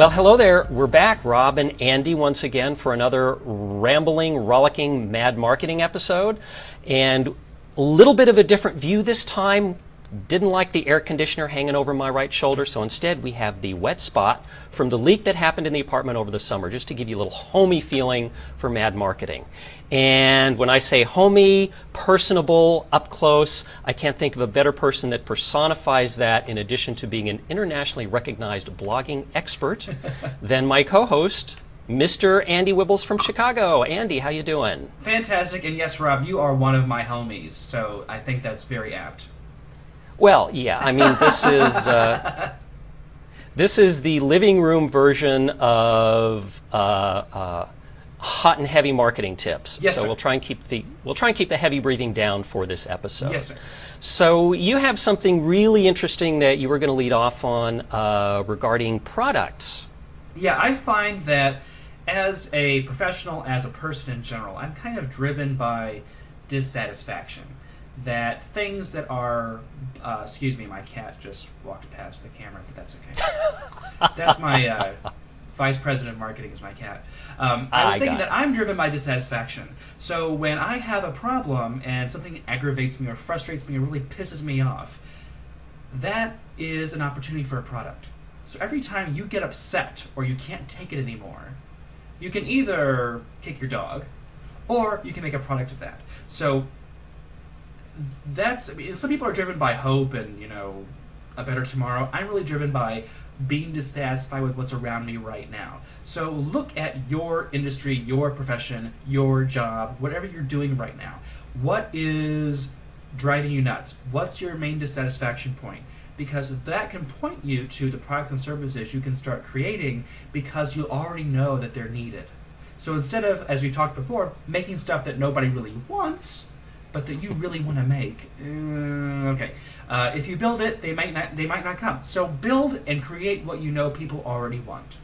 Well, hello there. We're back, Rob and Andy, once again for another rambling, rollicking, mad marketing episode. And a little bit of a different view this time. Didn't like the air conditioner hanging over my right shoulder, so instead we have the wet spot from the leak that happened in the apartment over the summer, just to give you a little homey feeling for mad marketing. And when I say homey, personable, up close, I can't think of a better person that personifies that, in addition to being an internationally recognized blogging expert, than my co-host, Mr. Andy Wibbles from Chicago. Andy, how you doing? Fantastic, and yes, Rob, you are one of my homies, so I think that's very apt. Well, yeah, I mean, this is the living room version of hot and heavy marketing tips. Yes, so sir. we'll try and keep the heavy breathing down for this episode. Yes, sir. So you have something really interesting that you were going to lead off on regarding products. Yeah, I find that as a professional, as a person in general, I'm kind of driven by dissatisfaction. That things that are, excuse me, my cat just walked past the camera, but that's okay. That's my vice president of marketing is my cat. I was thinking that I'm driven by dissatisfaction. So when I have a problem and something aggravates me or frustrates me or really pisses me off, that is an opportunity for a product. So every time you get upset or you can't take it anymore, you can either kick your dog or you can make a product of that. So I mean, some people are driven by hope and, you know, a better tomorrow. I'm really driven by being dissatisfied with what's around me right now. So look at your industry, your profession, your job, whatever you're doing right now. What is driving you nuts? What's your main dissatisfaction point? Because that can point you to the products and services you can start creating because you already know that they're needed. So instead of, as we talked before, making stuff that nobody really wants, but that you really want to make, okay. If you build it, they might not come. So build and create what you know people already want.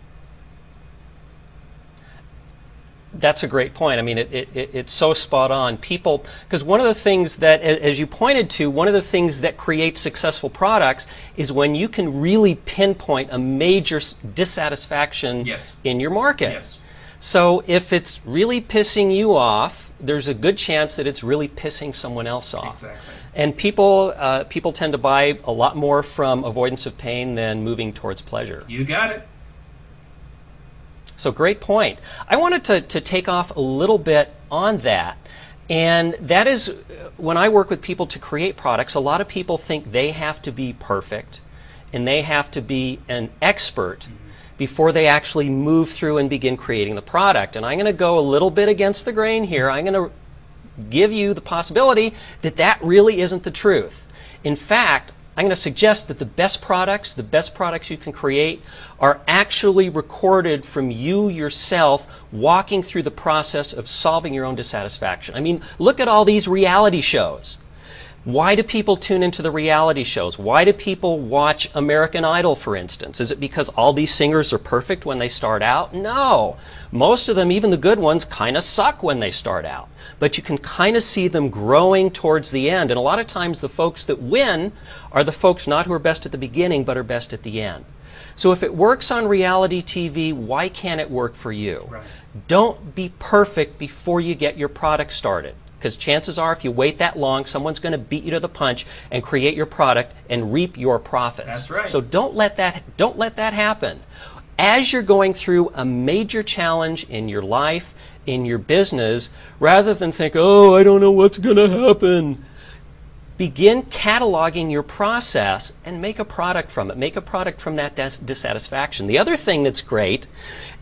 That's a great point. I mean, it's so spot on. People, because one of the things that, as you pointed to, one of the things that creates successful products is when you can really pinpoint a major dissatisfaction in your market. Yes. So if it's really pissing you off, there's a good chance that it's really pissing someone else off. Exactly. And people tend to buy a lot more from avoidance of pain than moving towards pleasure. You got it. So great point. I wanted to take off a little bit on that. And that is, when I work with people to create products, a lot of people think they have to be perfect and they have to be an expert before they actually move through and begin creating the product. And I'm going to go a little bit against the grain here. I'm going to give you the possibility that that really isn't the truth. In fact, I'm going to suggest that the best products you can create are actually recorded from you yourself walking through the process of solving your own dissatisfaction. I mean, look at all these reality shows. Why do people tune into the reality shows? Why do people watch American Idol, for instance? Is it because all these singers are perfect when they start out? No. Most of them, even the good ones, kind of suck when they start out. But you can kind of see them growing towards the end. And a lot of times the folks that win are the folks not who are best at the beginning, but are best at the end. So if it works on reality TV, why can't it work for you? Right. Don't be perfect before you get your product started. Because chances are, if you wait that long, someone's going to beat you to the punch and create your product and reap your profits. That's right. So don't let that happen. As you're going through a major challenge in your life, in your business, rather than think, oh, I don't know what's going to happen, begin cataloging your process and make a product from it. Make a product from that dissatisfaction. The other thing that's great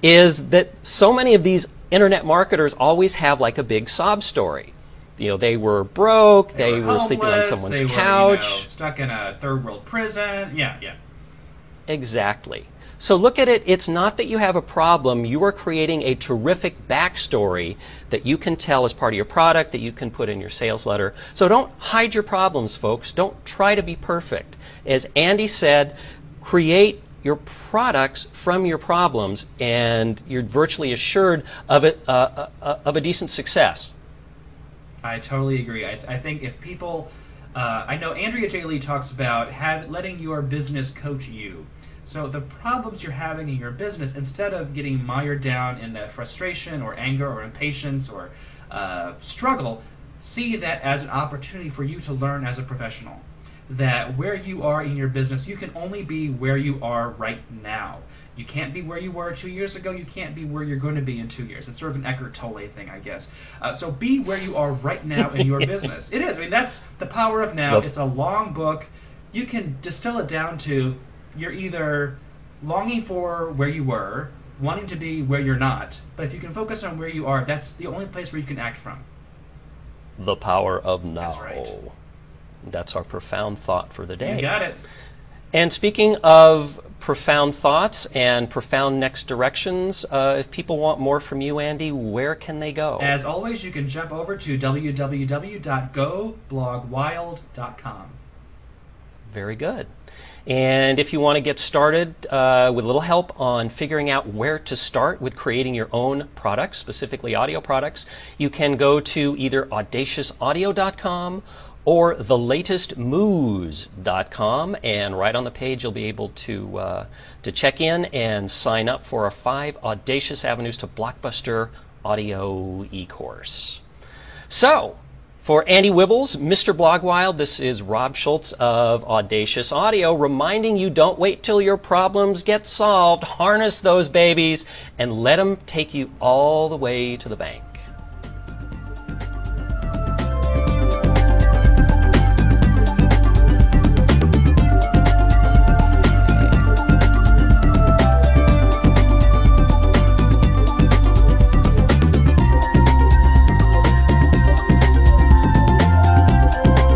is that so many of these internet marketers always have like a big sob story. You know, they were broke, they were homeless, sleeping on someone's they couch. Were, you know, stuck in a third world prison. Yeah. Exactly. So look at it, it's not that you have a problem, you are creating a terrific backstory that you can tell as part of your product, that you can put in your sales letter. So don't hide your problems, folks. Don't try to be perfect. As Andy said, create your products from your problems and you're virtually assured of a decent success. I totally agree. I think if people, I know Andrea J. Lee talks about letting your business coach you. So the problems you're having in your business, instead of getting mired down in that frustration or anger or impatience or struggle, see that as an opportunity for you to learn as a professional. That where you are in your business, you can only be where you are right now. You can't be where you were 2 years ago. You can't be where you're going to be in 2 years. It's sort of an Eckhart Tolle thing, I guess. So be where you are right now in your business. It is. I mean, that's the power of now. It's a long book. You can distill it down to you're either longing for where you were, wanting to be where you're not. But if you can focus on where you are, that's the only place where you can act from. The power of now. That's right. That's our profound thought for the day. You got it. And speaking of profound thoughts and profound next directions, if people want more from you, Andy, where can they go? As always, you can jump over to www.goblogwild.com. Very good. And if you want to get started with a little help on figuring out where to start with creating your own products, specifically audio products, you can go to either audaciousaudio.com or thelatestmoose.com, and right on the page you'll be able to check in and sign up for our 5 Audacious Avenues to Blockbuster Audio e-course. So, for Andy Wibbles, Mr. Blogwild, this is Rob Schultz of Audacious Audio reminding you, don't wait till your problems get solved. Harness those babies and let them take you all the way to the bank.